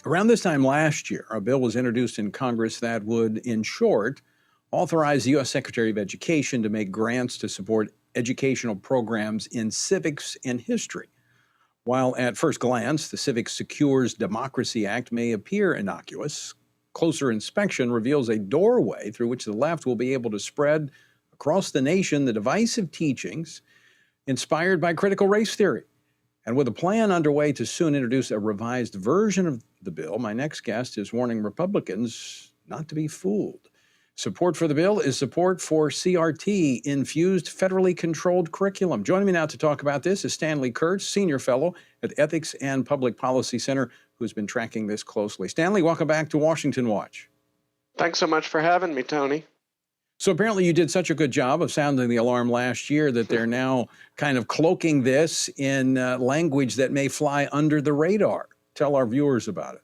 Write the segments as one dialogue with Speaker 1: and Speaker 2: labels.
Speaker 1: Around this time last year, a bill was introduced in Congress that would, in short, authorize the U.S. Secretary of Education to make grants to support educational programs in civics and history. While at first glance, the Civic Secures Democracy Act may appear innocuous, closer inspection reveals a doorway through which the left will be able to spread across the nation the divisive teachings inspired by critical race theory. And with a plan underway to soon introduce a revised version of the bill, my next guest is warning Republicans not to be fooled. Support for the bill is support for CRT-infused, federally controlled curriculum. Joining me now to talk about this is Stanley Kurtz, Senior Fellow at Ethics and Public Policy Center, who's been tracking this closely. Stanley, welcome back to Washington Watch.
Speaker 2: Thanks so much for having me, Tony.
Speaker 1: So apparently you did such a good job of sounding the alarm last year that they're now kind of cloaking this in language that may fly under the radar. Tell our viewers about it.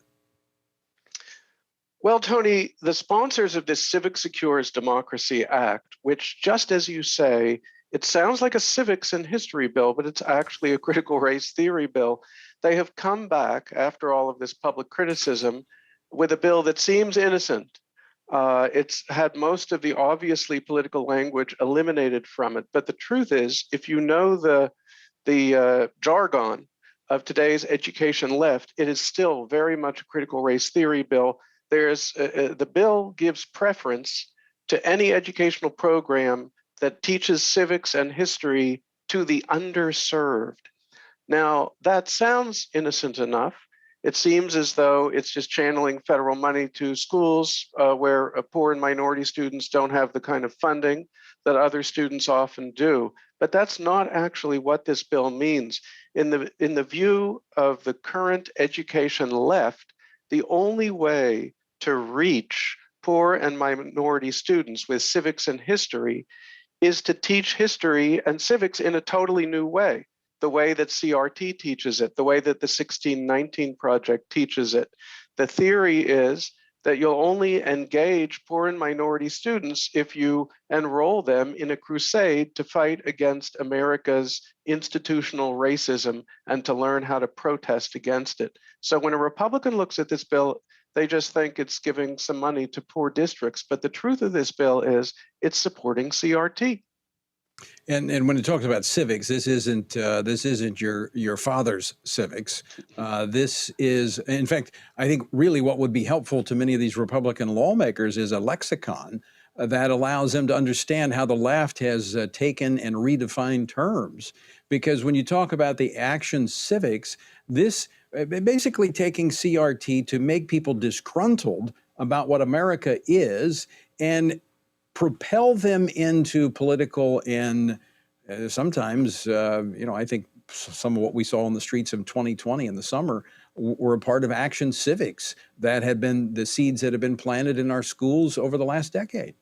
Speaker 2: Well, Tony, the sponsors of this Civic Secures Democracy Act, which, just as you say, it sounds like a civics and history bill, but it's actually a critical race theory bill. They have come back after all of this public criticism with a bill that seems innocent. It's had most of the obviously political language eliminated from it. But the truth is, if you know the jargon of today's education left, it is still very much a critical race theory bill. The bill gives preference to any educational program that teaches civics and history to the underserved. Now, that sounds innocent enough. It seems as though it's just channeling federal money to schools where poor and minority students don't have the kind of funding that other students often do. But that's not actually what this bill means. In the view of the current education left, the only way to reach poor and minority students with civics and history is to teach history and civics in a totally new way. The way that CRT teaches it, the way that the 1619 Project teaches it. The theory is that you'll only engage poor and minority students if you enroll them in a crusade to fight against America's institutional racism and to learn how to protest against it. So when a Republican looks at this bill, they just think it's giving some money to poor districts. But the truth of this bill is it's supporting CRT.
Speaker 1: And when it talks about civics, this isn't your father's civics. This is, in fact, I think really what would be helpful to many of these Republican lawmakers is a lexicon that allows them to understand how the left has taken and redefined terms. Because when you talk about the action civics, this basically taking CRT to make people disgruntled about what America is and propel them into political and sometimes, I think some of what we saw on the streets of 2020 in the summer were a part of action civics that had been the seeds that have been planted in our schools over the last decade.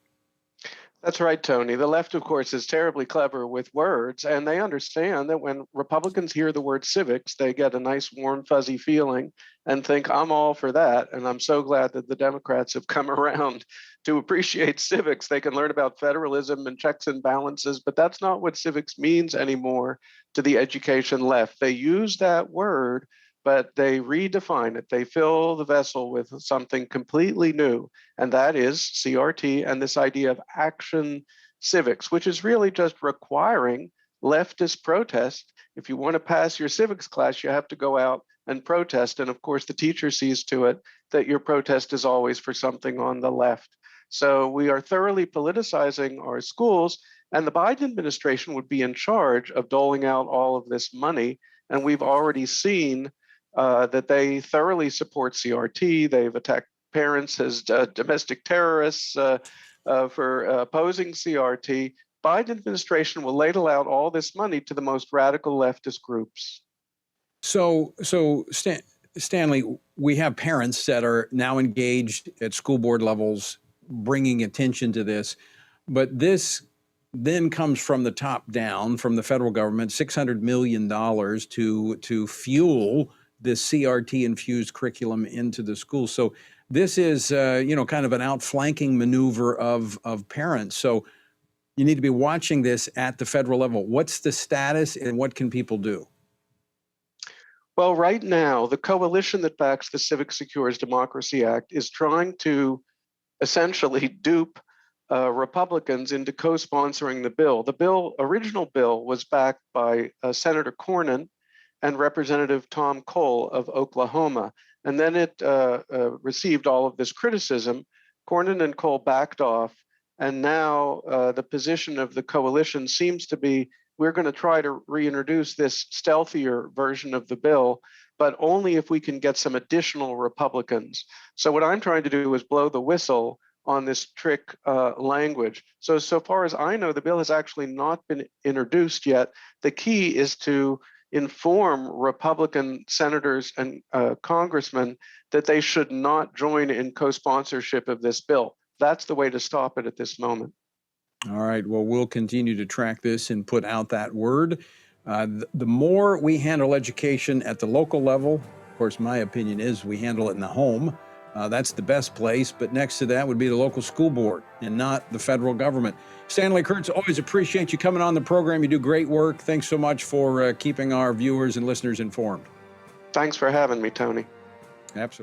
Speaker 2: That's right, Tony. The left, of course, is terribly clever with words, and they understand that when Republicans hear the word civics, they get a nice, warm, fuzzy feeling and think, I'm all for that. And I'm so glad that the Democrats have come around to appreciate civics. They can learn about federalism and checks and balances, but that's not what civics means anymore to the education left. They use that word, but they redefine it. They fill the vessel with something completely new, and that is CRT and this idea of action civics, which is really just requiring leftist protest. If you want to pass your civics class, you have to go out and protest. And of course, the teacher sees to it that your protest is always for something on the left. So we are thoroughly politicizing our schools, and the Biden administration would be in charge of doling out all of this money. And we've already seen that they thoroughly support CRT. They've attacked parents as domestic terrorists for opposing CRT. Biden administration will ladle out all this money to the most radical leftist groups.
Speaker 1: So Stanley, we have parents that are now engaged at school board levels, bringing attention to this, but this then comes from the top down, from the federal government, $600 million to fuel this CRT-infused curriculum into the schools. So this is, kind of an outflanking maneuver of parents. So you need to be watching this at the federal level. What's the status and what can people do?
Speaker 2: Well, right now, the coalition that backs the Civic Secures Democracy Act is trying to essentially dupe Republicans into co-sponsoring the bill. The original bill, was backed by Senator Cornyn and Representative Tom Cole of Oklahoma. And then it received all of this criticism. Cornyn and Cole backed off. And now the position of the coalition seems to be, we're going to try to reintroduce this stealthier version of the bill, but only if we can get some additional Republicans. So what I'm trying to do is blow the whistle on this trick language. So far as I know, the bill has actually not been introduced yet. The key is to inform Republican senators and congressmen that they should not join in co-sponsorship of this bill. That's the way to stop it at this moment.
Speaker 1: All right. Well, we'll continue to track this and put out that word. The more we handle education at the local level, of course, my opinion is we handle it in the home. That's the best place. But next to that would be the local school board and not the federal government. Stanley Kurtz, always appreciate you coming on the program. You do great work. Thanks so much for keeping our viewers and listeners informed.
Speaker 2: Thanks for having me, Tony.
Speaker 1: Absolutely.